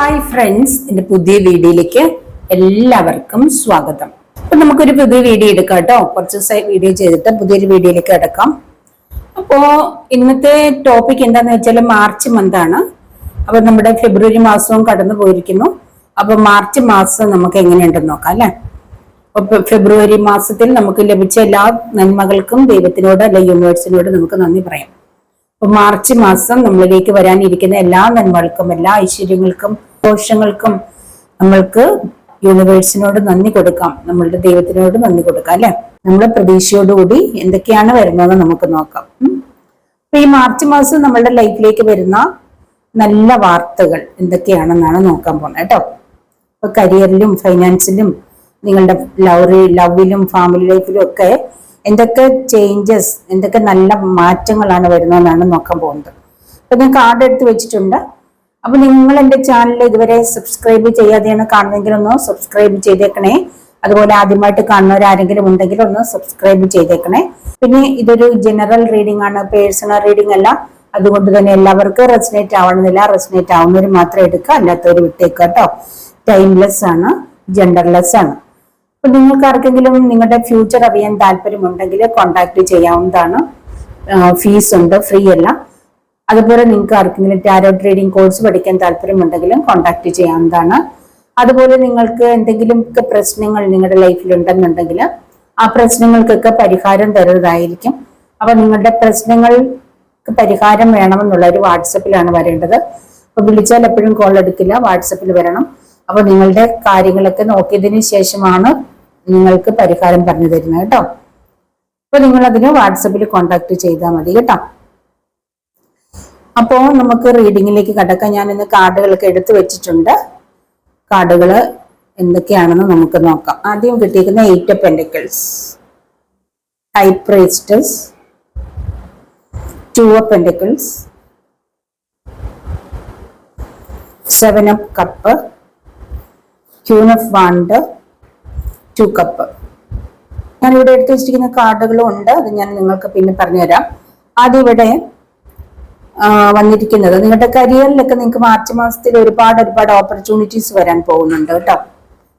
Hi friends, എൻ്റെ പുതിയ വീഡിയോയിലേക്ക് എല്ലാവർക്കും സ്വാഗതം. അപ്പൊ നമുക്കൊരു പുതിയ വീഡിയോ എടുക്കാം കേട്ടോ. കുറച്ച് ദിവസമായി വീഡിയോ ചെയ്തിട്ട് പുതിയൊരു വീഡിയോയിലേക്ക് കിടക്കാം. അപ്പോ ഇന്നത്തെ ടോപ്പിക് എന്താന്ന് വെച്ചാൽ മാർച്ച് മന്ത് ആണ്. അപ്പൊ നമ്മുടെ ഫെബ്രുവരി മാസവും കടന്നു പോയിരിക്കുന്നു. അപ്പൊ മാർച്ച് മാസം നമുക്ക് എങ്ങനെയുണ്ടെന്ന് നോക്കാം അല്ലെ. അപ്പൊ ഫെബ്രുവരി മാസത്തിൽ നമുക്ക് ലഭിച്ച എല്ലാ നന്മകൾക്കും ദൈവത്തിനോട് അല്ലെ യൂണിവേഴ്സിനോട് നമുക്ക് നന്ദി പറയാം. അപ്പൊ മാർച്ച് മാസം നമ്മളിലേക്ക് വരാനിരിക്കുന്ന എല്ലാ നന്മകൾക്കും, എല്ലാ ഐശ്വര്യങ്ങൾക്കും, ദോഷങ്ങൾക്കും നമ്മൾക്ക് യൂണിവേഴ്സിനോട് നന്ദി കൊടുക്കാം, നമ്മളുടെ ദൈവത്തിനോട് നന്ദി കൊടുക്കാം അല്ലെ. നമ്മുടെ പ്രതീക്ഷയോടുകൂടി എന്തൊക്കെയാണ് വരുന്നതെന്ന് നമുക്ക് നോക്കാം. അപ്പൊ ഈ മാർച്ച് മാസം നമ്മളുടെ ലൈഫിലേക്ക് വരുന്ന നല്ല വാർത്തകൾ എന്തൊക്കെയാണെന്നാണ് നോക്കാൻ പോകുന്നത് കേട്ടോ. അപ്പൊ കരിയറിലും ഫൈനാൻസിലും നിങ്ങളുടെ ലവിലും ഫാമിലി ലൈഫിലും ഒക്കെ എന്തൊക്കെ ചേഞ്ചസ്, എന്തൊക്കെ നല്ല മാറ്റങ്ങളാണ് വരുന്നതെന്നാണ് നോക്കാൻ പോകുന്നത്. അപ്പൊ ഞാൻ കാർഡ് എടുത്ത് വെച്ചിട്ടുണ്ട്. അപ്പൊ നിങ്ങൾ എൻ്റെ ചാനൽ ഇതുവരെ സബ്സ്ക്രൈബ് ചെയ്യാതെയാണ് കാണുന്നതെങ്കിൽ ഒന്ന് സബ്സ്ക്രൈബ് ചെയ്തേക്കണേ. അതുപോലെ ആദ്യമായിട്ട് കാണുന്നവരാരെങ്കിലും ഉണ്ടെങ്കിൽ ഒന്ന് സബ്സ്ക്രൈബ് ചെയ്തേക്കണേ. പിന്നെ ഇതൊരു ജനറൽ റീഡിംഗ് ആണ്, പേഴ്സണൽ റീഡിംഗ് അല്ല. അതുകൊണ്ട് തന്നെ എല്ലാവർക്കും റെസനേറ്റ് ആവണമെന്നില്ല. റെസനേറ്റ് ആവുന്നവർ മാത്രം എടുക്കുക, അല്ലാത്തവർ വിട്ടേക്കുക കേട്ടോ. ടൈംലെസ് ആണ്, ജെൻഡർലെസ് ആണ്. അപ്പൊ നിങ്ങൾക്ക് ആർക്കെങ്കിലും നിങ്ങളുടെ ഫ്യൂച്ചർ അറിയാൻ താല്പര്യമുണ്ടെങ്കിൽ കോണ്ടാക്ട് ചെയ്യാവുന്നതാണ്. ഫീസ് ഉണ്ട്, ഫ്രീ അല്ല. അതുപോലെ നിങ്ങൾക്ക് ആർക്കെങ്കിലും ടാരോ ട്രേഡിംഗ് കോഴ്സ് പഠിക്കാൻ താല്പര്യമുണ്ടെങ്കിലും കോണ്ടാക്ട് ചെയ്യാവുന്നതാണ്. അതുപോലെ നിങ്ങൾക്ക് എന്തെങ്കിലും പ്രശ്നങ്ങൾ നിങ്ങളുടെ ലൈഫിൽ ഉണ്ടെന്നുണ്ടെങ്കിൽ ആ പ്രശ്നങ്ങൾക്കൊക്കെ പരിഹാരം തരുന്നതായിരിക്കും. അപ്പൊ നിങ്ങളുടെ പ്രശ്നങ്ങൾക്ക് പരിഹാരം വേണമെന്നുള്ള ഒരു വാട്സപ്പിലാണ് വരേണ്ടത്. അപ്പൊ വിളിച്ചാൽ എപ്പോഴും കോൾ എടുക്കില്ല, വാട്സപ്പിൽ വരണം. അപ്പൊ നിങ്ങളുടെ കാര്യങ്ങളൊക്കെ നോക്കിയതിന് ശേഷമാണ് നിങ്ങൾക്ക് പരിഹാരം പറഞ്ഞു തരുന്നത് കേട്ടോ. അപ്പൊ നിങ്ങൾ അതിന് വാട്സപ്പിൽ കോണ്ടാക്ട് ചെയ്താൽ മതി കേട്ടോ. അപ്പോ നമുക്ക് റീഡിങ്ങിലേക്ക് കടക്കാം. ഞാൻ ഇന്ന് കാർഡുകളൊക്കെ എടുത്തു വെച്ചിട്ടുണ്ട്. കാർഡുകൾ എന്തൊക്കെയാണെന്ന് നമുക്ക് നോക്കാം. ആദ്യം കിട്ടിയിരിക്കുന്ന 8 of pentacles, high priestess, 2 of pentacles, 7 of cup, queen of wand, 2 cup. ഞാൻ ഇവിടെ എടുത്തു വെച്ചിരിക്കുന്ന കാർഡുകളും ഉണ്ട്, അത് ഞാൻ നിങ്ങൾക്ക് പിന്നെ പറഞ്ഞുതരാം. ആദ്യം ഇവിടെ വന്നിരിക്കുന്നത് നിങ്ങളുടെ കരിയറിലൊക്കെ നിങ്ങൾക്ക് മാർച്ച് മാസത്തിൽ ഒരുപാട് ഓപ്പർച്യൂണിറ്റീസ് വരാൻ പോകുന്നുണ്ട് കേട്ടോ.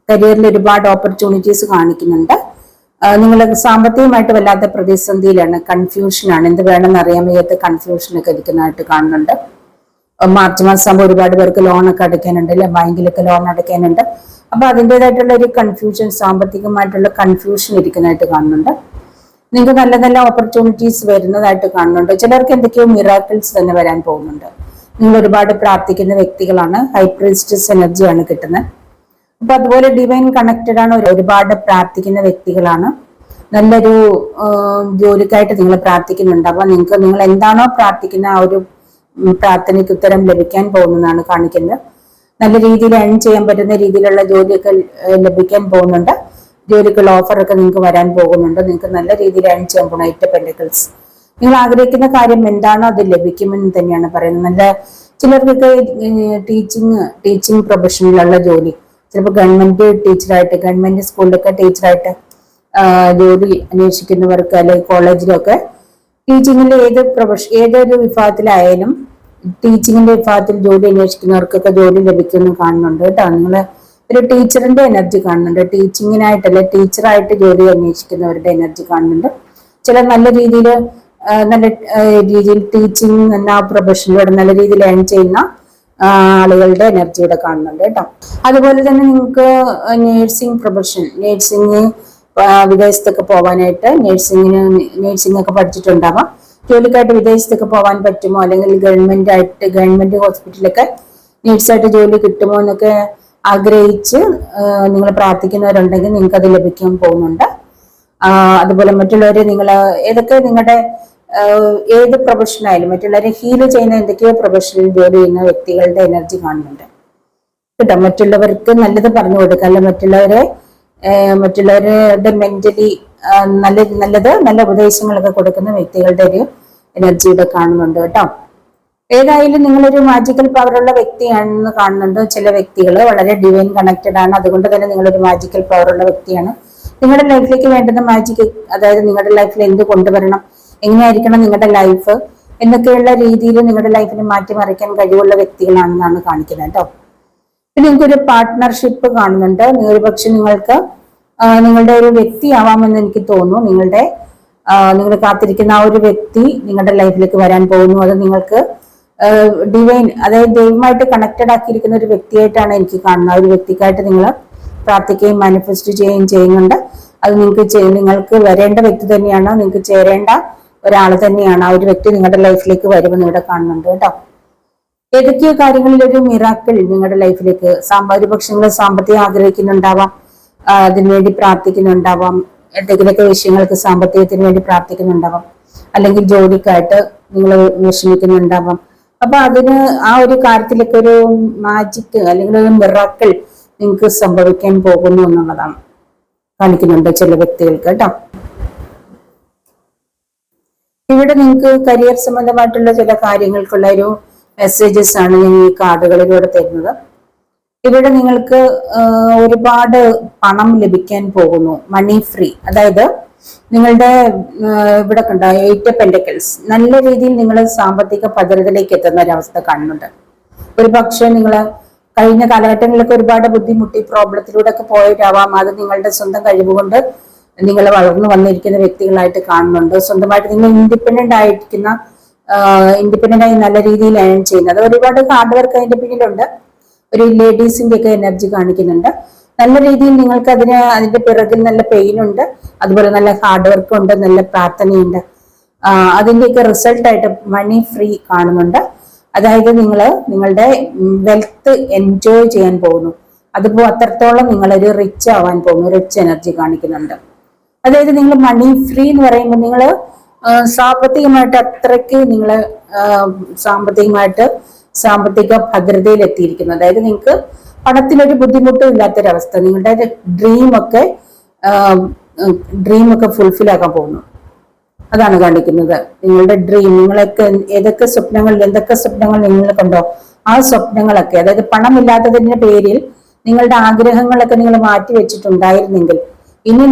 കരിയറിൽ ഒരുപാട് ഓപ്പർച്യൂണിറ്റീസ് കാണിക്കുന്നുണ്ട്. നിങ്ങൾ സാമ്പത്തികമായിട്ട് വല്ലാത്ത പ്രതിസന്ധിയിലാണ്, കൺഫ്യൂഷനാണ്, എന്ത് വേണമെന്ന് അറിയാൻ വയ്യാത്ത കൺഫ്യൂഷനൊക്കെ ഇരിക്കുന്നതായിട്ട് കാണുന്നുണ്ട്. മാർച്ച് മാസം ആകുമ്പോൾ ഒരുപാട് പേർക്ക് ലോണൊക്കെ അടയ്ക്കാനുണ്ട് അല്ലെ, ബാങ്കിലൊക്കെ ലോൺ അടയ്ക്കാനുണ്ട്. അപ്പൊ അതിൻ്റെതായിട്ടുള്ള ഒരു കൺഫ്യൂഷൻ, സാമ്പത്തികമായിട്ടുള്ള കൺഫ്യൂഷൻ ഇരിക്കുന്നതായിട്ട് കാണുന്നുണ്ട്. നിങ്ങൾക്ക് നല്ല നല്ല ഓപ്പർച്യൂണിറ്റീസ് വരുന്നതായിട്ട് കാണുന്നുണ്ട്. ചിലർക്ക് എന്തൊക്കെയോ മിറാക്കിൾസ് തന്നെ വരാൻ പോകുന്നുണ്ട്. നിങ്ങൾ ഒരുപാട് പ്രാർത്ഥിക്കുന്ന വ്യക്തികളാണ്, ഹൈ പ്രീസ്റ്റസ് എനർജിയാണ് കിട്ടുന്നത്. അപ്പൊ അതുപോലെ ഡിവൈൻ കണക്റ്റഡ് ആണ്, ഒരുപാട് പ്രാർത്ഥിക്കുന്ന വ്യക്തികളാണ്. നല്ലൊരു ജോലിക്കായിട്ട് നിങ്ങൾ പ്രാർത്ഥിക്കുന്നുണ്ട്. അപ്പൊ നിങ്ങൾ എന്താണോ പ്രാർത്ഥിക്കുന്ന ആ ഒരു പ്രാർത്ഥനയ്ക്ക് ഉത്തരം ലഭിക്കാൻ പോകുന്നതാണ് കാണിക്കുന്നത്. നല്ല രീതിയിൽ ഏൺ ചെയ്യാൻ പറ്റുന്ന രീതിയിലുള്ള ജോലിയൊക്കെ ലഭിക്കാൻ പോകുന്നുണ്ട്. ജോലിക്കുള്ള ഓഫറൊക്കെ നിങ്ങൾക്ക് വരാൻ പോകുന്നുണ്ട്. നിങ്ങൾക്ക് നല്ല രീതിയിൽ ഏൺ ചെയ്യാൻ പോകുന്ന 8 ഓഫ് പെന്റക്കിൾസ്. നിങ്ങൾ ആഗ്രഹിക്കുന്ന കാര്യം എന്താണോ അത് ലഭിക്കുമെന്ന് തന്നെയാണ് പറയുന്നത്. നല്ല ചിലർക്കൊക്കെ ടീച്ചിങ് പ്രൊഫഷനിലുള്ള ജോലി, ചിലപ്പോൾ ഗവൺമെന്റ് ടീച്ചറായിട്ട്, ഗവൺമെന്റ് സ്കൂളിലൊക്കെ ടീച്ചറായിട്ട് ജോലി അന്വേഷിക്കുന്നവർക്ക്, അല്ലെങ്കിൽ കോളേജിലൊക്കെ ടീച്ചിങ്ങിന്റെ ഏതൊരു വിഭാഗത്തിലായാലും ടീച്ചിങ്ങിന്റെ വിഭാഗത്തിൽ ജോലി അന്വേഷിക്കുന്നവർക്കൊക്കെ ജോലി ലഭിക്കുമെന്ന് കാണുന്നുണ്ട് കേട്ടോ. നിങ്ങൾ ഒരു ടീച്ചറിന്റെ എനർജി കാണുന്നുണ്ട്. ടീച്ചിങ്ങിനായിട്ടല്ല, ടീച്ചറായിട്ട് ജോലി അന്വേഷിക്കുന്നവരുടെ എനർജി കാണുന്നുണ്ട്. ചില നല്ല രീതിയിൽ ടീച്ചിങ് എന്ന പ്രൊഫഷനിലൂടെ നല്ല രീതിയിൽ ഏൺ ചെയ്യുന്ന ആളുകളുടെ എനർജി ഇവിടെ കാണുന്നുണ്ട് കേട്ടോ. അതുപോലെ തന്നെ നിങ്ങൾക്ക് നേഴ്സിംഗ് പ്രൊഫഷൻ, നേഴ്സിംഗ് വിദേശത്തൊക്കെ പോകാനായിട്ട്, നേഴ്സിംഗ് ഒക്കെ പഠിച്ചിട്ടുണ്ടാവാം. ജോലിക്കായിട്ട് വിദേശത്തൊക്കെ പോകാൻ പറ്റുമോ, അല്ലെങ്കിൽ ഗവൺമെന്റ് ഹോസ്പിറ്റലൊക്കെ നേഴ്സായിട്ട് ജോലി കിട്ടുമോ എന്നൊക്കെ ആഗ്രഹിച്ച് നിങ്ങൾ പ്രാർത്ഥിക്കുന്നവരുണ്ടെങ്കിൽ നിങ്ങൾക്ക് അത് ലഭിക്കാൻ പോകുന്നുണ്ട്. അതുപോലെ മറ്റുള്ളവരെ നിങ്ങളുടെ ഏത് പ്രൊഫഷനായാലും മറ്റുള്ളവരെ ഹീൽ ചെയ്യുന്ന എന്തൊക്കെയോ പ്രൊഫഷനിൽ ജോലി ചെയ്യുന്ന വ്യക്തികളുടെ എനർജി കാണുന്നുണ്ട് കേട്ടോ. മറ്റുള്ളവർക്ക് നല്ലത് പറഞ്ഞു കൊടുക്കുക, അല്ല മറ്റുള്ളവരുടെ മെന്റലി നല്ല ഉപദേശങ്ങളൊക്കെ കൊടുക്കുന്ന വ്യക്തികളുടെ ഒരു എനർജി ഇവിടെ കാണുന്നുണ്ട് കേട്ടോ. ഏതായാലും നിങ്ങളൊരു മാജിക്കൽ പവറുള്ള വ്യക്തിയാണെന്ന് കാണുന്നുണ്ട്. ചില വ്യക്തികൾ വളരെ ഡിവൈൻ കണക്റ്റഡ് ആണ്, അതുകൊണ്ട് തന്നെ നിങ്ങളൊരു മാജിക്കൽ പവറുള്ള വ്യക്തിയാണ്. നിങ്ങളുടെ ലൈഫിലേക്ക് വേണ്ടുന്ന മാജിക്, അതായത് നിങ്ങളുടെ ലൈഫിൽ എന്ത് കൊണ്ടുവരണം, എങ്ങനെയായിരിക്കണം നിങ്ങളുടെ ലൈഫ് എന്നൊക്കെയുള്ള രീതിയിൽ നിങ്ങളുടെ ലൈഫിനെ മാറ്റിമറിക്കാൻ കഴിവുള്ള വ്യക്തികളാണെന്നാണ് കാണിക്കുന്നത് കേട്ടോ. പിന്നെ നിങ്ങൾക്ക് ഒരു പാർട്ട്ണർഷിപ്പ് കാണുന്നുണ്ട്. ഒരുപക്ഷെ നിങ്ങൾക്ക് നിങ്ങളുടെ ഒരു വ്യക്തി ആവാമെന്ന് എനിക്ക് തോന്നുന്നു. നിങ്ങൾ കാത്തിരിക്കുന്ന ആ ഒരു വ്യക്തി നിങ്ങളുടെ ലൈഫിലേക്ക് വരാൻ പോകുന്നു. അത് നിങ്ങൾക്ക് ഡിവൈൻ, അതായത് ദൈവമായിട്ട് കണക്റ്റഡ് ആക്കിയിരിക്കുന്ന ഒരു വ്യക്തിയായിട്ടാണ് എനിക്ക് കാണുന്നത്. ആ ഒരു വ്യക്തിക്കായിട്ട് നിങ്ങൾ പ്രാർത്ഥിക്കുകയും മാനിഫെസ്റ്റ് ചെയ്യുകയും ചെയ്യുന്നുണ്ട്. അത് നിങ്ങൾക്ക് വരേണ്ട വ്യക്തി തന്നെയാണ്, നിങ്ങൾക്ക് ചേരേണ്ട ഒരാൾ തന്നെയാണ്. ആ ഒരു വ്യക്തി നിങ്ങളുടെ ലൈഫിലേക്ക് വരുമെന്ന് ഇവിടെ കാണുന്നുണ്ട് കേട്ടോ. ഏതൊക്കെയോ കാര്യങ്ങളിൽ ഒരു മിറാക്കിൾ നിങ്ങളുടെ ലൈഫിലേക്ക്, ഒരുപക്ഷെ നിങ്ങൾ സാമ്പത്തികം ആഗ്രഹിക്കുന്നുണ്ടാവാം, അതിനുവേണ്ടി പ്രാർത്ഥിക്കുന്നുണ്ടാവാം, എന്തെങ്കിലുമൊക്കെ വിഷയങ്ങൾക്ക് സാമ്പത്തികത്തിന് വേണ്ടി പ്രാർത്ഥിക്കുന്നുണ്ടാവാം, അല്ലെങ്കിൽ ജോലിക്കായിട്ട് നിങ്ങൾ വിഷമിക്കുന്നുണ്ടാവാം. അപ്പൊ ആ ഒരു കാര്യത്തിലൊക്കെ ഒരു മാജിക് അല്ലെങ്കിൽ ഒരു മിറാക്കിൾ നിങ്ങൾക്ക് സംഭവിക്കാൻ പോകുന്നു എന്നുള്ളതാണ് കാണിക്കുന്നുണ്ട് ചില വ്യക്തികൾക്ക് കേട്ടോ. ഇവിടെ നിങ്ങൾക്ക് കരിയർ സംബന്ധമായിട്ടുള്ള ചില കാര്യങ്ങൾക്കുള്ള ഒരു മെസ്സേജസ് ആണ് ഞാൻ ഈ കാർഡുകളിലൂടെ തരുന്നത്. ഇവിടെ നിങ്ങൾക്ക് ഒരുപാട് പണം ലഭിക്കാൻ പോകുന്നു, മണി ഫ്രീ. അതായത് നിങ്ങളുടെ ഇവിടെ കണ്ട 8 പെന്റക്കിൾസ്, നല്ല രീതിയിൽ നിങ്ങൾ സാമ്പത്തിക ഭദ്രതയിലേക്ക് എത്തുന്ന ഒരവസ്ഥ കാണുന്നുണ്ട്. ഒരു പക്ഷേ നിങ്ങൾ കഴിഞ്ഞ കാലഘട്ടങ്ങളിലൊക്കെ ഒരുപാട് ബുദ്ധിമുട്ടി പ്രോബ്ലത്തിലൂടെ ഒക്കെ പോയിട്ടാവാം. അത് നിങ്ങളുടെ സ്വന്തം കഴിവുകൊണ്ട് നിങ്ങൾ വളർന്നു വന്നിരിക്കുന്ന വ്യക്തികളായിട്ട് കാണുന്നുണ്ട്. സ്വന്തമായിട്ട് നിങ്ങൾ ഇൻഡിപെൻഡന്റ് ആയി നല്ല രീതിയിൽ ഏൺ ചെയ്യുന്നത്. ഒരുപാട് ഹാർഡ് വർക്ക് അതിന്റെ പിന്നിലുണ്ട്. ഒരു ലേഡീസിന്റെ ഒക്കെ എനർജി കാണിക്കുന്നുണ്ട്. നല്ല രീതിയിൽ നിങ്ങൾക്ക് അതിന്റെ പിറകിൽ നല്ല പെയിൻ ഉണ്ട്, അതുപോലെ നല്ല ഹാർഡ് വർക്ക് ഉണ്ട്, നല്ല പ്രാർത്ഥനയുണ്ട്. അതിന്റെയൊക്കെ റിസൾട്ടായിട്ട് മണി ഫ്രീ കാണുന്നുണ്ട്. അതായത് നിങ്ങളുടെ വെൽത്ത് എൻജോയ് ചെയ്യാൻ പോകുന്നു. അത്രത്തോളം നിങ്ങളൊരു റിച്ച് ആവാൻ പോകുന്നു, റിച്ച് എനർജി കാണിക്കുന്നുണ്ട്. അതായത് നിങ്ങൾ മണി ഫ്രീ എന്ന് പറയുമ്പോൾ നിങ്ങൾ സാമ്പത്തികമായിട്ട് അത്രയ്ക്ക് നിങ്ങൾ സാമ്പത്തിക ഭദ്രതയിൽ എത്തിയിരിക്കുന്നു. അതായത് നിങ്ങൾക്ക് പണത്തിനൊരു ബുദ്ധിമുട്ടും ഇല്ലാത്തൊരവസ്ഥ. നിങ്ങളുടെ ഡ്രീം ഒക്കെ ഫുൾഫിൽ ആക്കാൻ പോകുന്നു. അതാണ് കാണിക്കുന്നത്. നിങ്ങളുടെ ഡ്രീം, എന്തൊക്കെ സ്വപ്നങ്ങൾ നിങ്ങൾ കണ്ടോ, ആ സ്വപ്നങ്ങളൊക്കെ, അതായത് പണമില്ലാത്തതിന്റെ പേരിൽ നിങ്ങളുടെ ആഗ്രഹങ്ങളൊക്കെ നിങ്ങൾ മാറ്റി വെച്ചിട്ടുണ്ടായിരുന്നെങ്കിൽ ഇനി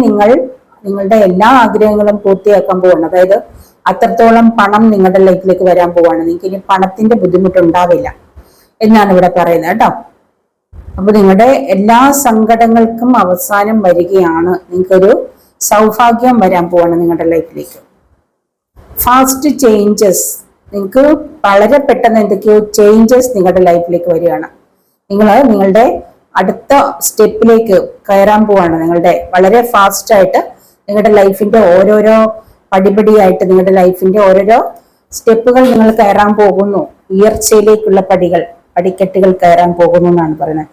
നിങ്ങളുടെ എല്ലാ ആഗ്രഹങ്ങളും പൂർത്തിയാക്കാൻ പോവാണ്. അതായത് അത്രത്തോളം പണം നിങ്ങളുടെ ലൈഫിലേക്ക് വരാൻ പോവാണ്. നിങ്ങൾക്ക് ഇനി പണത്തിന്റെ ബുദ്ധിമുട്ടുണ്ടാവില്ല എന്നാണ് ഇവിടെ പറയുന്നത് കേട്ടോ. അപ്പൊ നിങ്ങളുടെ എല്ലാ സങ്കടങ്ങൾക്കും അവസാനം വരികയാണ്. നിങ്ങൾക്കൊരു സൗഭാഗ്യം വരാൻ പോവാണ് നിങ്ങളുടെ ലൈഫിലേക്ക്. ഫാസ്റ്റ് ചേഞ്ചസ്, നിങ്ങൾക്ക് വളരെ പെട്ടെന്ന് എന്തൊക്കെയോ ചേഞ്ചസ് നിങ്ങളുടെ ലൈഫിലേക്ക് വരികയാണ്. നിങ്ങളുടെ അടുത്ത സ്റ്റെപ്പിലേക്ക് കയറാൻ പോവാണ്. വളരെ ഫാസ്റ്റ് ആയിട്ട് നിങ്ങളുടെ ലൈഫിന്റെ ഓരോരോ പടിപടിയായിട്ട് നിങ്ങളുടെ ലൈഫിന്റെ ഓരോരോ സ്റ്റെപ്പുകൾ നിങ്ങൾ കയറാൻ പോകുന്നു. ഉയർച്ചയിലേക്കുള്ള പടിക്കെട്ടുകൾ കയറാൻ പോകുന്നു എന്നാണ് പറയുന്നത്.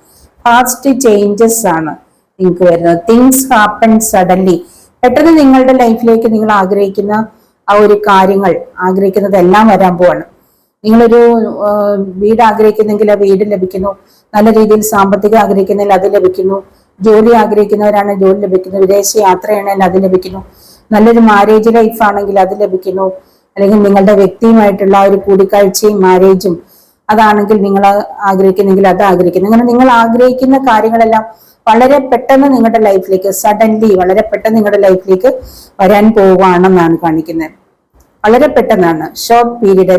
ഫാസ്റ്റ് ചേഞ്ചസ് ആണ് നിങ്ങൾക്ക് വരുന്നത്. Things happen suddenly. പെട്ടെന്ന് നിങ്ങളുടെ ലൈഫിലേക്ക് നിങ്ങൾ ആഗ്രഹിക്കുന്ന ആ ഒരു ആഗ്രഹിക്കുന്നതെല്ലാം വരാൻ പോവാണ്. നിങ്ങളൊരു വീട് ആഗ്രഹിക്കുന്നെങ്കിൽ ആ വീട് ലഭിക്കുന്നു. നല്ല രീതിയിൽ സാമ്പത്തികം ആഗ്രഹിക്കുന്നെങ്കിൽ അത് ലഭിക്കുന്നു. ജോലി ആഗ്രഹിക്കുന്നവരാണ് ജോലി ലഭിക്കുന്നു. വിദേശ യാത്രയാണെങ്കിൽ അത് ലഭിക്കുന്നു. നല്ലൊരു മാരേജ് ലൈഫ് ആണെങ്കിൽ അത് ലഭിക്കുന്നു. അല്ലെങ്കിൽ നിങ്ങളുടെ വ്യക്തിയുമായിട്ടുള്ള ഒരു കൂടിക്കാഴ്ചയും മാരേജും അതാണെങ്കിൽ നിങ്ങൾ ആഗ്രഹിക്കുന്നെങ്കിൽ അത് ആഗ്രഹിക്കുന്നു. അങ്ങനെ നിങ്ങൾ ആഗ്രഹിക്കുന്ന കാര്യങ്ങളെല്ലാം വളരെ പെട്ടെന്ന് നിങ്ങളുടെ ലൈഫിലേക്ക് വളരെ പെട്ടെന്ന് നിങ്ങളുടെ ലൈഫിലേക്ക് വരാൻ പോവുകയാണെന്നാണ് കാണിക്കുന്നത്. വളരെ പെട്ടെന്നാണ്, ഷോർട്ട് പീരീഡ്,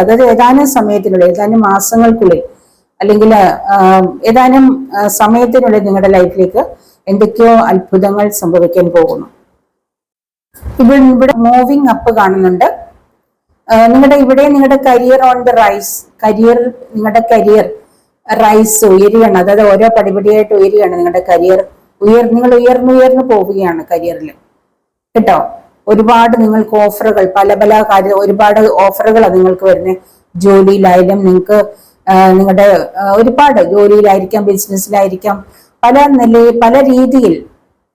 അതായത് ഏതാനും സമയത്തിനുള്ളിൽ, ഏതാനും മാസങ്ങൾക്കുള്ളിൽ അല്ലെങ്കിൽ ഏതാനും സമയത്തിനുള്ളിൽ നിങ്ങളുടെ ലൈഫിലേക്ക് എന്തൊക്കെയോ അത്ഭുതങ്ങൾ സംഭവിക്കാൻ പോകുന്നു. ഇവിടെ മൂവിങ് അപ്പ് കാണുന്നുണ്ട്. നിങ്ങളുടെ കരിയർ ഓൺ ദ റൈസ്, നിങ്ങളുടെ കരിയർ റൈസ് ഉയരുകയാണ്. അതായത് ഓരോ പടിപടിയായിട്ട് ഉയരുകയാണ് നിങ്ങളുടെ കരിയർ. നിങ്ങൾ ഉയർന്നു പോവുകയാണ് കരിയറിൽ കേട്ടോ. ഒരുപാട് നിങ്ങൾക്ക് ഓഫറുകൾ, പല കാര്യം, ഒരുപാട് ഓഫറുകളാണ് നിങ്ങൾക്ക് വരുന്നത്. ജോലിയിലായാലും നിങ്ങൾക്ക് നിങ്ങളുടെ ഒരുപാട് ജോലിയിലായിരിക്കാം, ബിസിനസ്സിലായിരിക്കാം, പല രീതിയിൽ.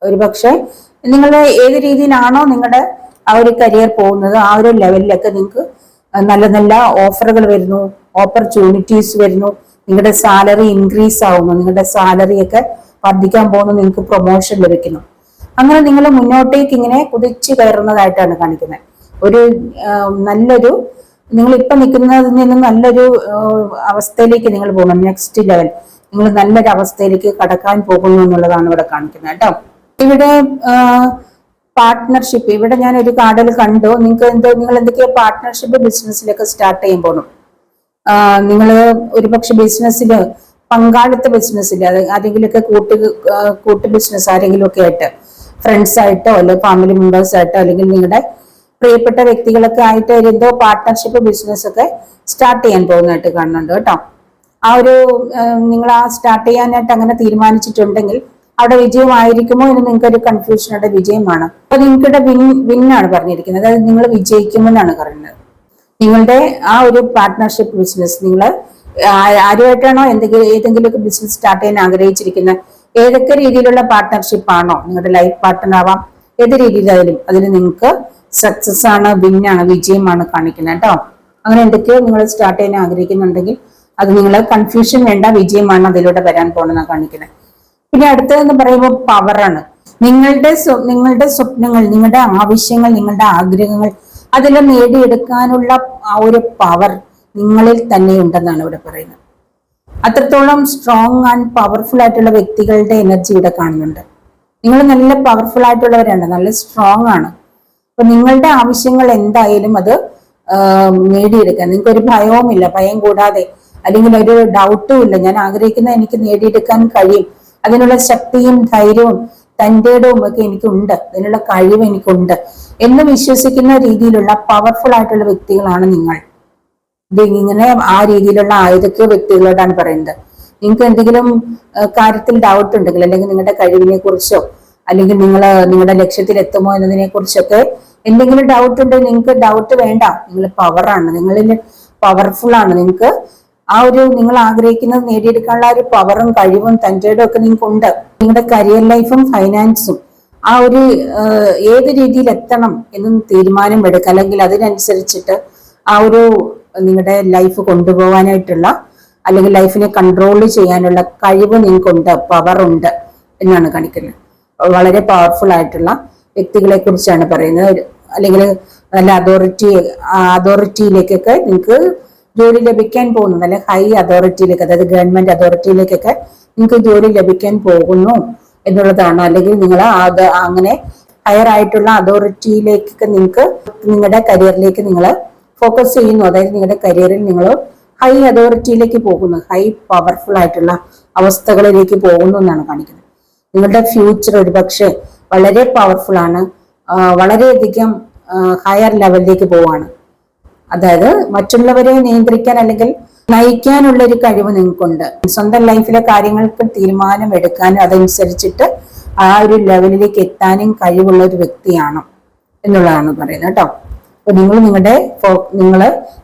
ഒരുപക്ഷെ നിങ്ങൾ ഏത് രീതിയിലാണോ നിങ്ങളുടെ ആ ഒരു കരിയർ പോകുന്നത് ആ ഒരു ലെവലിലൊക്കെ നിങ്ങൾക്ക് നല്ല ഓഫറുകൾ വരുന്നു, ഓപ്പർച്യൂണിറ്റീസ് വരുന്നു. നിങ്ങളുടെ സാലറി ഇൻക്രീസ് ആവുന്നു, നിങ്ങളുടെ സാലറി ഒക്കെ വർദ്ധിക്കാൻ പോകുന്നു, നിങ്ങൾക്ക് പ്രൊമോഷൻ ലഭിക്കുന്നു. അങ്ങനെ നിങ്ങൾ മുന്നോട്ടേക്ക് ഇങ്ങനെ കുതിച്ചു കയറുന്നതായിട്ടാണ് കാണിക്കുന്നത്. നിങ്ങൾ ഇപ്പൊ നിൽക്കുന്നതിൽ നിന്നും നല്ലൊരു അവസ്ഥയിലേക്ക് നിങ്ങൾ പോകണം. നെക്സ്റ്റ് ലെവൽ നിങ്ങൾ നല്ലൊരു അവസ്ഥയിലേക്ക് കടക്കാൻ പോകുന്നു എന്നുള്ളതാണ് ഇവിടെ കാണിക്കുന്നത് കേട്ടോ. ഇവിടെ പാർട്ട്ണർഷിപ്പ്, ഇവിടെ ഞാൻ ഒരു കാർഡിൽ കണ്ടു. നിങ്ങൾ എന്തൊക്കെയോ പാർട്ട്ണർഷിപ്പ് ബിസിനസ്സിലൊക്കെ സ്റ്റാർട്ട് ചെയ്യാൻ പോകണം. നിങ്ങൾ ഒരുപക്ഷെ ബിസിനസ്സിൽ പങ്കാളിത്ത ബിസിനസ്സിൽ ആരെങ്കിലുമൊക്കെ കൂട്ട് ബിസിനസ് ആരെങ്കിലും ഒക്കെ ആയിട്ട് ഫ്രണ്ട്സ് ആയിട്ടോ അല്ലെങ്കിൽ ഫാമിലി മെമ്പേഴ്സ് ആയിട്ടോ അല്ലെങ്കിൽ നിങ്ങളുടെ പ്രിയപ്പെട്ട വ്യക്തികളൊക്കെ ആയിട്ട് എന്തോ പാർട്ട്ണർഷിപ്പ് ബിസിനസ് ഒക്കെ സ്റ്റാർട്ട് ചെയ്യാൻ പോകുന്നതായിട്ട് കാണുന്നുണ്ട് കേട്ടോ. ആ ഒരു നിങ്ങൾ ആ സ്റ്റാർട്ട് ചെയ്യാനായിട്ട് അങ്ങനെ തീരുമാനിച്ചിട്ടുണ്ടെങ്കിൽ അവിടെ വിജയമായിരിക്കുമോ എന്ന് നിങ്ങൾക്ക് ഒരു കൺഫ്യൂഷനുടെ വിജയമാണ്. അപ്പൊ നിങ്ങളുടെ വിന്നാണ് പറഞ്ഞിരിക്കുന്നത്, അതായത് നിങ്ങൾ വിജയിക്കുമെന്നാണ് പറയുന്നത്. നിങ്ങളുടെ ആ ഒരു പാർട്ട്ണർഷിപ്പ് ബിസിനസ് നിങ്ങൾ ആരുമായിട്ടാണോ ഏതെങ്കിലും ബിസിനസ് സ്റ്റാർട്ട് ചെയ്യാൻ ആഗ്രഹിച്ചിരിക്കുന്നത്, ഏതൊക്കെ രീതിയിലുള്ള പാർട്ട്ണർഷിപ്പ് ആണോ, നിങ്ങളുടെ ലൈഫ് പാർട്ട്ണർ ആവാം, ഏത് രീതിയിലായാലും അതിൽ നിങ്ങൾക്ക് സക്സസ് ആണ്, വിന്നാണ്, വിജയമാണ് കാണിക്കുന്നത് കേട്ടോ. അങ്ങനെ എന്തൊക്കെയോ നിങ്ങൾ സ്റ്റാർട്ട് ചെയ്യാൻ ആഗ്രഹിക്കുന്നുണ്ടെങ്കിൽ അത് നിങ്ങളെ കൺഫ്യൂഷൻ വേണ്ട, വിജയമാണ് അതിലൂടെ വരാൻ പോകുന്നതാണ് കാണിക്കുന്നത്. പിന്നെ അടുത്തതെന്ന് പറയുമ്പോൾ പവറാണ്. നിങ്ങളുടെ സ്വപ്നങ്ങൾ, നിങ്ങളുടെ ആവശ്യങ്ങൾ, നിങ്ങളുടെ ആഗ്രഹങ്ങൾ അതെല്ലാം നേടിയെടുക്കാനുള്ള ആ ഒരു പവർ നിങ്ങളിൽ തന്നെ ഉണ്ടെന്നാണ് ഇവിടെ പറയുന്നത്. അത്രത്തോളം സ്ട്രോങ് ആൻഡ് പവർഫുൾ ആയിട്ടുള്ള വ്യക്തികളുടെ എനർജി ഇവിടെ കാണുന്നുണ്ട്. നിങ്ങൾ നല്ല പവർഫുൾ ആയിട്ടുള്ളവരാണ്, നല്ല സ്ട്രോങ് ആണ്. അപ്പൊ നിങ്ങളുടെ ആവശ്യങ്ങൾ എന്തായാലും അത് നേടിയെടുക്കാൻ നിങ്ങൾക്ക് ഒരു ഭയവുമില്ല, ഭയം കൂടാതെ, അല്ലെങ്കിൽ ഒരു ഡൗട്ടും ഇല്ല. ഞാൻ ആഗ്രഹിക്കുന്ന എനിക്ക് നേടിയെടുക്കാൻ കഴിയും, അതിനുള്ള ശക്തിയും ധൈര്യവും തന്റേടവും ഒക്കെ എനിക്കുണ്ട്, അതിനുള്ള കഴിവ് എനിക്കുണ്ട് എന്ന് വിശ്വസിക്കുന്ന രീതിയിലുള്ള പവർഫുൾ ആയിട്ടുള്ള വ്യക്തികളാണ് നിങ്ങൾ. ഇങ്ങനെ ആ രീതിയിലുള്ള ഏതൊക്കെയോ വ്യക്തികളോടാണ് പറയുന്നത്. നിങ്ങൾക്ക് എന്തെങ്കിലും കാര്യത്തിൽ ഡൗട്ട് ഉണ്ടെങ്കിൽ, അല്ലെങ്കിൽ നിങ്ങളുടെ കഴിവിനെ കുറിച്ചോ അല്ലെങ്കിൽ നിങ്ങളുടെ ലക്ഷ്യത്തിൽ എത്തുമോ എന്നതിനെ കുറിച്ചൊക്കെ എന്തെങ്കിലും ഡൗട്ട് ഉണ്ടെങ്കിൽ നിങ്ങൾക്ക് ഡൗട്ട് വേണ്ട. നിങ്ങൾ പവറാണ്, നിങ്ങളിൽ പവർഫുൾ ആണ്. നിങ്ങൾക്ക് ആ ഒരു നിങ്ങൾ ആഗ്രഹിക്കുന്നത് നേടിയെടുക്കാനുള്ള ഒരു പവറും കഴിവും തന്റേടും ഒക്കെ നിങ്ങൾക്ക് ഉണ്ട്. നിങ്ങളുടെ കരിയർ ലൈഫും ഫൈനാൻസും ആ ഒരു ഏത് രീതിയിൽ എത്തണം എന്നും തീരുമാനം എടുക്കുക, അല്ലെങ്കിൽ അതിനനുസരിച്ചിട്ട് ആ ഒരു നിങ്ങളുടെ ലൈഫ് കൊണ്ടുപോകാനായിട്ടുള്ള അല്ലെങ്കിൽ ലൈഫിനെ കൺട്രോൾ ചെയ്യാനുള്ള കഴിവ് നിങ്ങൾക്കുണ്ട്, പവറുണ്ട് എന്നാണ് കാണിക്കുന്നത്. വളരെ പവർഫുൾ ആയിട്ടുള്ള വ്യക്തികളെ കുറിച്ചാണ് പറയുന്നത്. അല്ലെങ്കിൽ നല്ല അതോറിറ്റിയിലേക്കൊക്കെ നിങ്ങൾക്ക് ജോലി ലഭിക്കാൻ പോകുന്നു, നല്ല ഹൈ അതോറിറ്റിയിലേക്ക്, അതായത് ഗവൺമെന്റ് അതോറിറ്റിയിലേക്കൊക്കെ നിങ്ങൾക്ക് ജോലി ലഭിക്കാൻ പോകുന്നു എന്നുള്ളതാണ്. അല്ലെങ്കിൽ നിങ്ങൾ അങ്ങനെ ഹയർ ആയിട്ടുള്ള അതോറിറ്റിയിലേക്കൊക്കെ നിങ്ങൾക്ക് നിങ്ങളുടെ കരിയറിലേക്ക് നിങ്ങൾ ഫോക്കസ് ചെയ്യുന്നു. അതായത് നിങ്ങളുടെ കരിയറിൽ നിങ്ങൾ ഹൈ അതോറിറ്റിയിലേക്ക് പോകുന്നു, ഹൈ പവർഫുൾ ആയിട്ടുള്ള അവസ്ഥകളിലേക്ക് പോകുന്നു എന്നാണ് കാണിക്കുന്നത്. നിങ്ങളുടെ ഫ്യൂച്ചർ ഒരുപക്ഷെ വളരെ പവർഫുൾ ആണ്, വളരെയധികം ഹയർ ലെവലിലേക്ക് പോവാണ്. അതായത് മറ്റുള്ളവരെ നിയന്ത്രിക്കാൻ അല്ലെങ്കിൽ നയിക്കാനുള്ള ഒരു കഴിവ് നിങ്ങൾക്കുണ്ട്. സ്വന്തം ലൈഫിലെ കാര്യങ്ങൾക്ക് തീരുമാനം എടുക്കാനും അതനുസരിച്ചിട്ട് ആ ഒരു ലെവലിലേക്ക് എത്താനും കഴിവുള്ള ഒരു വ്യക്തിയാണ് എന്നുള്ളതാണ് പറയുന്നത് കേട്ടോ. അപ്പൊ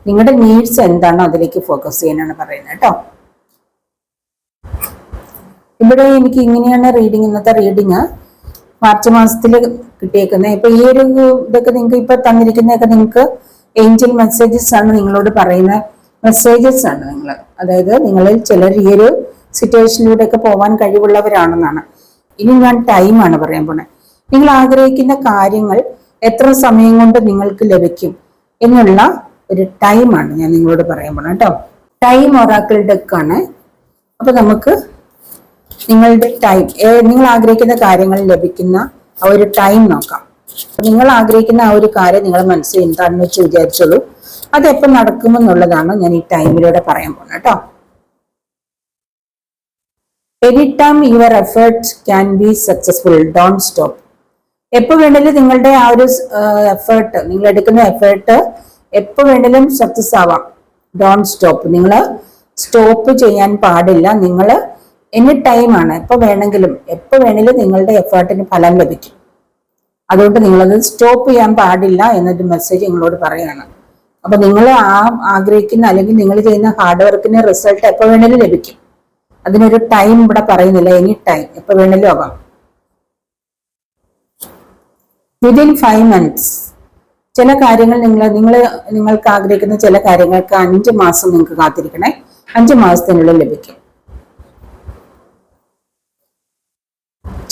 നിങ്ങളുടെ നീഡ്സ് എന്താണോ അതിലേക്ക് ഫോക്കസ് ചെയ്യാനാണ് പറയുന്നത് കേട്ടോ. ഇവിടെ എനിക്ക് ഇങ്ങനെയാണ് റീഡിങ്, ഇന്നത്തെ റീഡിങ് മാർച്ച് മാസത്തിൽ കിട്ടിയേക്കുന്നത്. ഇപ്പൊ ഈ ഒരു ഇതൊക്കെ നിങ്ങൾക്ക് ഇപ്പൊ തന്നിരിക്കുന്നതൊക്കെ നിങ്ങൾക്ക് ഏഞ്ചൽ മെസ്സേജസ് ആണ്, നിങ്ങളോട് പറയുന്ന മെസ്സേജസ് ആണ്. അതായത് നിങ്ങളിൽ ചിലർ ഈ ഒരു സിറ്റുവേഷനിലൂടെ ഒക്കെ പോകാൻ കഴിവുള്ളവരാണെന്നാണ്. ഇനി ഞാൻ ടൈമാണ് പറയാൻ പോണേ. നിങ്ങൾ ആഗ്രഹിക്കുന്ന കാര്യങ്ങൾ എത്ര സമയം കൊണ്ട് നിങ്ങൾക്ക് ലഭിക്കും എന്നുള്ള ഒരു ടൈമാണ് ഞാൻ നിങ്ങളോട് പറയാൻ പോണേ കേട്ടോ. ടൈം ഒറാക്കിൾ ഡെക്കാണ്. അപ്പൊ നമുക്ക് നിങ്ങളുടെ ടൈം, നിങ്ങൾ ആഗ്രഹിക്കുന്ന കാര്യങ്ങൾ ലഭിക്കുന്ന ആ ഒരു ടൈം നോക്കാം. നിങ്ങൾ ആഗ്രഹിക്കുന്ന ആ ഒരു കാര്യം നിങ്ങളുടെ മനസ്സിൽ എന്താണെന്ന് വെച്ച് വിചാരിച്ചോളൂ. അതെപ്പോൾ നടക്കുമെന്നുള്ളതാണ് ഞാൻ ഈ ടൈമിലൂടെ പറയാൻ പോകുന്നത് കേട്ടോ. Any time your efforts can be successful, don't stop. എപ്പോൾ വേണേലും നിങ്ങളുടെ ആ ഒരു എഫേർട്ട്, നിങ്ങൾ എടുക്കുന്ന എഫേർട്ട് എപ്പോൾ വേണേലും സക്സസ് ആവാം. Don't stop. നിങ്ങൾ സ്റ്റോപ്പ് ചെയ്യാൻ പാടില്ല. നിങ്ങൾ എനി ടൈമാണ്, എപ്പോൾ വേണമെങ്കിലും നിങ്ങളുടെ എഫേർട്ടിന് ഫലം ലഭിക്കും. അതുകൊണ്ട് നിങ്ങളത് സ്റ്റോപ്പ് ചെയ്യാൻ പാടില്ല എന്നൊരു മെസ്സേജ് നിങ്ങളോട് പറയാണ്. അപ്പൊ നിങ്ങൾ ആഗ്രഹിക്കുന്ന അല്ലെങ്കിൽ നിങ്ങൾ ചെയ്യുന്ന ഹാർഡ് വർക്കിന് റിസൾട്ട് എപ്പോൾ വേണേലും ലഭിക്കും. അതിനൊരു ടൈം ഇവിടെ പറയുന്നില്ല, എനി ടൈം, എപ്പോൾ വേണേലും ആവാം. വിതിൻ 5 months ചില കാര്യങ്ങൾ നിങ്ങൾക്ക് ആഗ്രഹിക്കുന്ന ചില കാര്യങ്ങൾക്ക് 5 മാസം നിങ്ങൾക്ക് കാത്തിരിക്കണേ. 5 മാസത്തിനുള്ളിൽ ലഭിക്കും.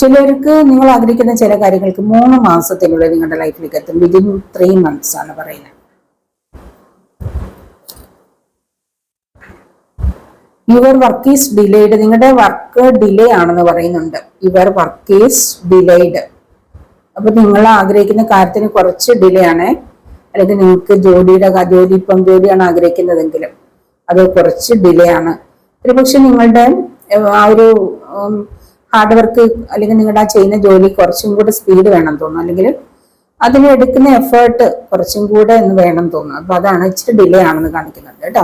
ചിലർക്ക് നിങ്ങൾ ആഗ്രഹിക്കുന്ന ചില കാര്യങ്ങൾക്ക് 3 മാസത്തിനുള്ളിൽ നിങ്ങളുടെ ലൈഫിലേക്ക് എത്തും. വിതിൻ 3 months ആണ് പറയുന്നത്. Your work is delayed. നിങ്ങളുടെ വർക്ക് ഡിലേ ആണെന്ന് പറയുന്നുണ്ട്. Your work is delayed. അപ്പൊ നിങ്ങൾ ആഗ്രഹിക്കുന്ന കാര്യത്തിന് കുറച്ച് ഡിലേ ആണ്. അല്ലെങ്കിൽ നിങ്ങൾക്ക് ജോലിയാണ് ആഗ്രഹിക്കുന്നതെങ്കിലും അത് കുറച്ച് ഡിലേ ആണ്. ഒരുപക്ഷെ നിങ്ങളുടെ ആ ഒരു ഹാർഡ് വർക്ക് അല്ലെങ്കിൽ നിങ്ങളുടെ ആ ചെയ്യുന്ന ജോലി കുറച്ചും കൂടെ സ്പീഡ് വേണം തോന്നുന്നു, അല്ലെങ്കിൽ അതിന് എടുക്കുന്ന എഫേർട്ട് കുറച്ചും കൂടെ എന്ന് വേണം തോന്നുന്നു. അപ്പൊ അതാണ് ഇച്ചിരി ഡിലേ ആണെന്ന് കാണിക്കുന്നത് കേട്ടോ.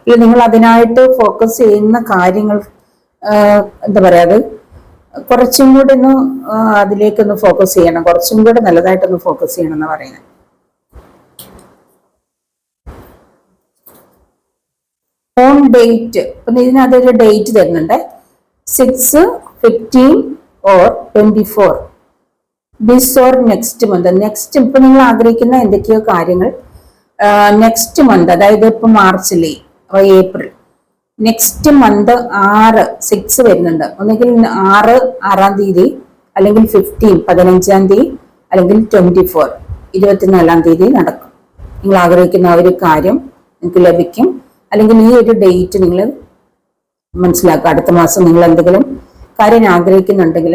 ഇത് നിങ്ങൾ അതിനായിട്ട് ഫോക്കസ് ചെയ്യുന്ന കാര്യങ്ങൾ എന്താ പറയാ, അത് കുറച്ചും കൂടെ ഒന്ന് അതിലേക്കൊന്ന് ഫോക്കസ് ചെയ്യണം, കുറച്ചും കൂടെ നല്ലതായിട്ടൊന്ന് ഫോക്കസ് ചെയ്യണം എന്ന് പറയുന്നത്. ഓൺ ഡേറ്റ്, അപ്പൊ ഇതിനകത്തൊരു ഡേറ്റ് തരുന്നുണ്ട്, 6, 15 or 24. This or next month. Next ഇപ്പൊ നിങ്ങൾ ആഗ്രഹിക്കുന്ന എന്തൊക്കെയോ കാര്യങ്ങൾ നെക്സ്റ്റ് മന്ത്, അതായത് ഇപ്പൊ മാർച്ചിലെ ഏപ്രിൽ, നെക്സ്റ്റ് മന്ത് 6 വരുന്നുണ്ട്. ഒന്നുകിൽ 6 തീയതി, അല്ലെങ്കിൽ 15 15 തീയതി, അല്ലെങ്കിൽ 24 24 തീയതി നടക്കും. നിങ്ങൾ ആഗ്രഹിക്കുന്ന ഒരു കാര്യം നിങ്ങൾക്ക് ലഭിക്കും. അല്ലെങ്കിൽ ഈ ഒരു ഡേറ്റ് നിങ്ങൾ മനസ്സിലാക്കുക. അടുത്ത മാസം നിങ്ങൾ എന്തെങ്കിലും കാര്യം ആഗ്രഹിക്കുന്നുണ്ടെങ്കിൽ,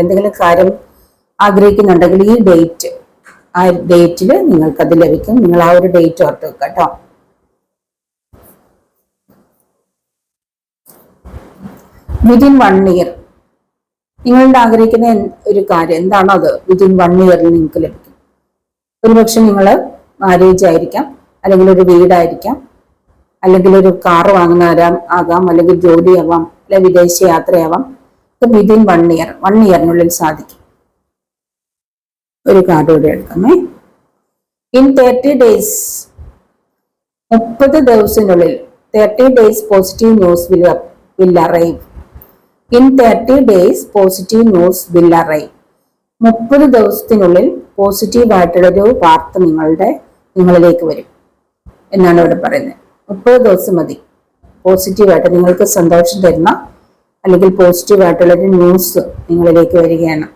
ഈ ഡേറ്റ്, ആ ഡേറ്റിൽ നിങ്ങൾക്കത് ലഭിക്കും. നിങ്ങൾ ആ ഒരു ഡേറ്റ് ഓർത്ത് വെക്കുക കേട്ടോ. വിതിൻ 1 ഇയർ നിങ്ങളുടെ ആഗ്രഹിക്കുന്ന ഒരു കാര്യം എന്താണോ അത് വിതിൻ 1 ഇയറിൽ നിങ്ങൾക്ക് ലഭിക്കും. ഒരുപക്ഷെ നിങ്ങൾ മാരേജ് ആയിരിക്കാം, അല്ലെങ്കിൽ ഒരു വീടായിരിക്കാം, അല്ലെങ്കിൽ ഒരു കാറ് ആകാം, അല്ലെങ്കിൽ ജോലിയാവാം, അല്ലെങ്കിൽ വിദേശ യാത്രയാവാം. വിതിൻ 1 ഇയർ, 1 ഇയറിനുള്ളിൽ സാധിക്കും. ഒരു കാർഡ് കൂടെ എടുക്കാമേ. ഇൻ 30 ഡേയ്സ്, 30 ദിവസത്തിനുള്ളിൽ, 30 days positive news will arrive. In 30 days positive news will arrive. 30 ദിവസത്തിനുള്ളിൽ പോസിറ്റീവ് ആയിട്ടുള്ളൊരു വാർത്ത നിങ്ങളിലേക്ക് വരും എന്നാണ് ഇവിടെ പറയുന്നത്. 30 ദിവസം മതി പോസിറ്റീവായിട്ട് നിങ്ങൾക്ക് സന്തോഷം തരുന്ന, അല്ലെങ്കിൽ പോസിറ്റീവായിട്ടുള്ളൊരു ന്യൂസ് നിങ്ങളിലേക്ക് വരികയാണ്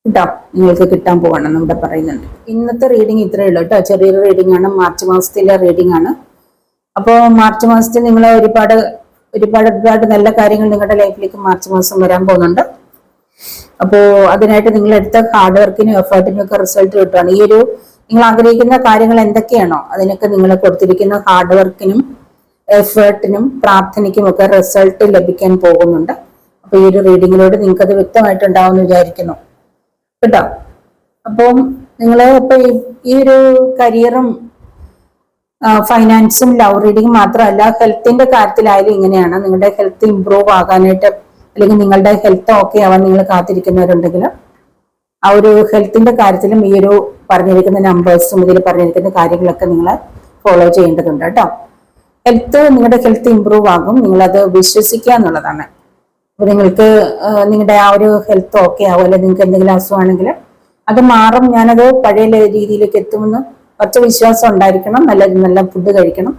കേട്ടോ, നിങ്ങൾക്ക് കിട്ടാൻ പോകണം ഇവിടെ പറയുന്നുണ്ട്. ഇന്നത്തെ റീഡിങ് ഇത്രയേ ഉള്ളൂ കേട്ടോ. ചെറിയൊരു റീഡിംഗ് ആണ്, മാർച്ച് മാസത്തിലെ റീഡിംഗ് ആണ്. അപ്പോൾ മാർച്ച് മാസത്തിൽ നിങ്ങൾ ഒരുപാട് നല്ല കാര്യങ്ങൾ നിങ്ങളുടെ ലൈഫിലേക്ക് മാർച്ച് മാസം വരാൻ പോകുന്നുണ്ട്. അപ്പോൾ അതിനായിട്ട് നിങ്ങൾ എടുത്ത ഹാർഡ് വർക്കിനും എഫേർട്ടിനും ഒക്കെ റിസൾട്ട് കിട്ടുകയാണ്. ഈ ഒരു നിങ്ങൾ ആഗ്രഹിക്കുന്ന കാര്യങ്ങൾ എന്തൊക്കെയാണോ അതിനൊക്കെ നിങ്ങൾ കൊടുത്തിരിക്കുന്ന ഹാർഡ് വർക്കിനും എഫേർട്ടിനും പ്രാർത്ഥനയ്ക്കും ഒക്കെ റിസൾട്ട് ലഭിക്കാൻ പോകുന്നുണ്ട്. അപ്പൊ ഈ ഒരു റീഡിങ്ങിലൂടെ നിങ്ങൾക്ക് അത് വ്യക്തമായിട്ടുണ്ടാവും എന്ന് വിചാരിക്കുന്നു കേട്ടോ. അപ്പം നിങ്ങൾ ഇപ്പൊ ഈ ഒരു കരിയറും ഫൈനാൻസും ലവ് റീഡിങ് മാത്രമല്ല, ഹെൽത്തിന്റെ കാര്യത്തിലായാലും ഇങ്ങനെയാണ്. നിങ്ങളുടെ ഹെൽത്ത് ഇംപ്രൂവ് ആകാനായിട്ട്, അല്ലെങ്കിൽ നിങ്ങളുടെ ഹെൽത്ത് ഓക്കെ ആവാൻ നിങ്ങൾ കാത്തിരിക്കുന്നവരുണ്ടെങ്കിൽ ആ ഒരു ഹെൽത്തിന്റെ കാര്യത്തിലും ഈ ഒരു പറഞ്ഞിരിക്കുന്ന നമ്പേഴ്സും ഇതിൽ പറഞ്ഞിരിക്കുന്ന കാര്യങ്ങളൊക്കെ നിങ്ങൾ ഫോളോ ചെയ്യേണ്ടതുണ്ട് കേട്ടോ. നിങ്ങളുടെ ഹെൽത്ത് ഇംപ്രൂവ് ആകും, നിങ്ങളത് വിശ്വസിക്കുക എന്നുള്ളതാണ്. അപ്പൊ നിങ്ങൾക്ക് നിങ്ങളുടെ ആ ഒരു ഹെൽത്ത് ഓക്കെ ആവും, അല്ലെങ്കിൽ നിങ്ങൾക്ക് എന്തെങ്കിലും അസുഖമാണെങ്കിൽ അത് മാറും, ഞാനത് പഴയ രീതിയിലേക്ക് എത്തുമെന്ന് കുറച്ച് വിശ്വാസം ഉണ്ടായിരിക്കണം. നല്ല ഫുഡ് കഴിക്കണം.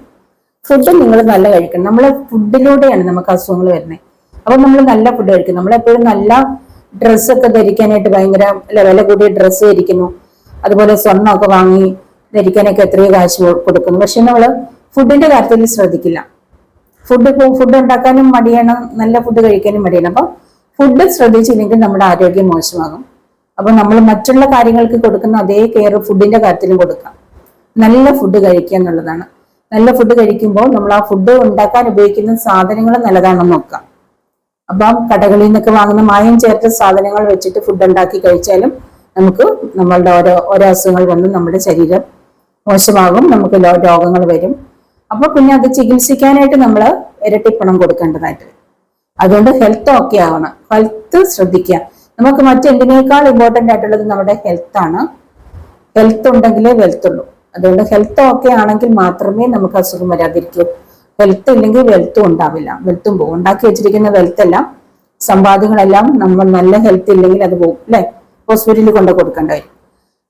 ഫുഡ് നിങ്ങൾ നല്ല കഴിക്കണം. നമ്മളെ ഫുഡിലൂടെയാണ് നമുക്ക് അസുഖങ്ങൾ വരുന്നത്. അപ്പൊ നമ്മൾ നല്ല ഫുഡ് കഴിക്കണം. നമ്മളെപ്പോഴും നല്ല ഡ്രസ്സൊക്കെ ധരിക്കാനായിട്ട് ഭയങ്കര വില കൂടിയ ഡ്രസ്സ് ധരിക്കുന്നു, അതുപോലെ സ്വർണ്ണമൊക്കെ വാങ്ങി ധരിക്കാനൊക്കെ എത്രയോ കാശ് കൊടുക്കുന്നു. പക്ഷെ നമ്മൾ ഫുഡിന്റെ കാര്യത്തിൽ ശ്രദ്ധിക്കില്ല. ഫുഡ് ഉണ്ടാക്കാനും മടിയാണ്, നല്ല ഫുഡ് കഴിക്കാനും മടിയാണ്. അപ്പൊ ഫുഡ് ശ്രദ്ധിച്ചില്ലെങ്കിൽ നമ്മുടെ ആരോഗ്യം മോശമാകും. അപ്പൊ നമ്മൾ മറ്റുള്ള കാര്യങ്ങൾക്ക് കൊടുക്കുന്ന അതേ കെയർ ഫുഡിന്റെ കാര്യത്തിലും കൊടുക്കാം. നല്ല ഫുഡ് കഴിക്കുക എന്നുള്ളതാണ്. നല്ല ഫുഡ് കഴിക്കുമ്പോൾ നമ്മൾ ആ ഫുഡ് ഉണ്ടാക്കാൻ ഉപയോഗിക്കുന്ന സാധനങ്ങൾ നല്ലതാണെന്ന് നോക്കാം. അപ്പം കടകളിൽ നിന്നൊക്കെ വാങ്ങുന്ന മായം ചേർത്ത സാധനങ്ങൾ വെച്ചിട്ട് ഫുഡ് ഉണ്ടാക്കി കഴിച്ചാലും നമുക്ക് നമ്മളുടെ ഓരോ അസുഖങ്ങൾ കൊണ്ട് നമ്മുടെ ശരീരം മോശമാകും, നമുക്ക് രോഗങ്ങൾ വരും. അപ്പൊ പിന്നെ അത് ചികിത്സിക്കാനായിട്ട് നമ്മൾ ഇരട്ടിപ്പണം കൊടുക്കേണ്ടതായിട്ട് വരും. അതുകൊണ്ട് ഹെൽത്ത് ഓക്കെ ആവണം, ഹെൽത്ത് ശ്രദ്ധിക്കുക. നമുക്ക് മറ്റെന്തിനേക്കാൾ ഇമ്പോർട്ടൻ്റ് ആയിട്ടുള്ളത് നമ്മുടെ ഹെൽത്താണ്. ഹെൽത്ത് ഉണ്ടെങ്കിലേ വെൽത്ത് ഉള്ളൂ. അതുകൊണ്ട് ഹെൽത്ത് ഓക്കെ ആണെങ്കിൽ മാത്രമേ നമുക്ക് അസുഖം വരാതിരിക്കൂ. ഹെൽത്ത് ഇല്ലെങ്കിൽ വെൽത്തും ഉണ്ടാവില്ല, വെൽത്തും പോകും. ഉണ്ടാക്കി വെച്ചിരിക്കുന്ന വെൽത്ത് എല്ലാം, സമ്പാദ്യങ്ങളെല്ലാം നമ്മൾ നല്ല ഹെൽത്ത് ഇല്ലെങ്കിൽ അത് പോകും, അല്ലെ, ഹോസ്പിറ്റലിൽ കൊണ്ട് കൊടുക്കേണ്ടി വരും.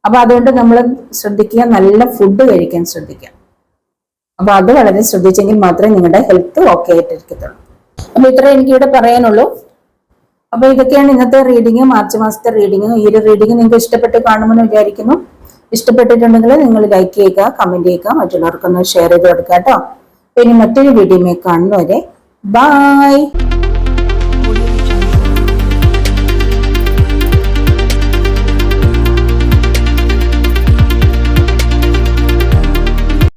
അപ്പൊ അതുകൊണ്ട് നമ്മൾ ശ്രദ്ധിക്കുക, നല്ല ഫുഡ് കഴിക്കാൻ ശ്രദ്ധിക്കുക. അപ്പൊ അത് വളരെ ശ്രദ്ധിച്ചെങ്കിൽ മാത്രമേ നിങ്ങളുടെ ഹെൽത്ത് ഓക്കെ ആയിട്ടിരിക്കത്തുള്ളൂ. അപ്പൊ ഇത്ര എനിക്കിവിടെ പറയാനുള്ളൂ. അപ്പൊ ഇതൊക്കെയാണ് ഇന്നത്തെ റീഡിങ്, മാർച്ച് മാസത്തെ റീഡിങ്. ഈ ഒരു റീഡിങ് നിങ്ങൾക്ക് ഇഷ്ടപ്പെട്ട് കാണുമെന്ന് വിചാരിക്കുന്നു. ഇഷ്ടപ്പെട്ടിട്ടുണ്ടെങ്കിൽ നിങ്ങൾ ലൈക്ക് ചെയ്യുക, കമന്റ് ചെയ്യുക, മറ്റുള്ളവർക്കൊന്ന് ഷെയർ ചെയ്ത് കൊടുക്കുക കേട്ടോ. ഇനി മറ്റൊരു വീഡിയോയിൽ കാണുന്നവരെ ബൈ.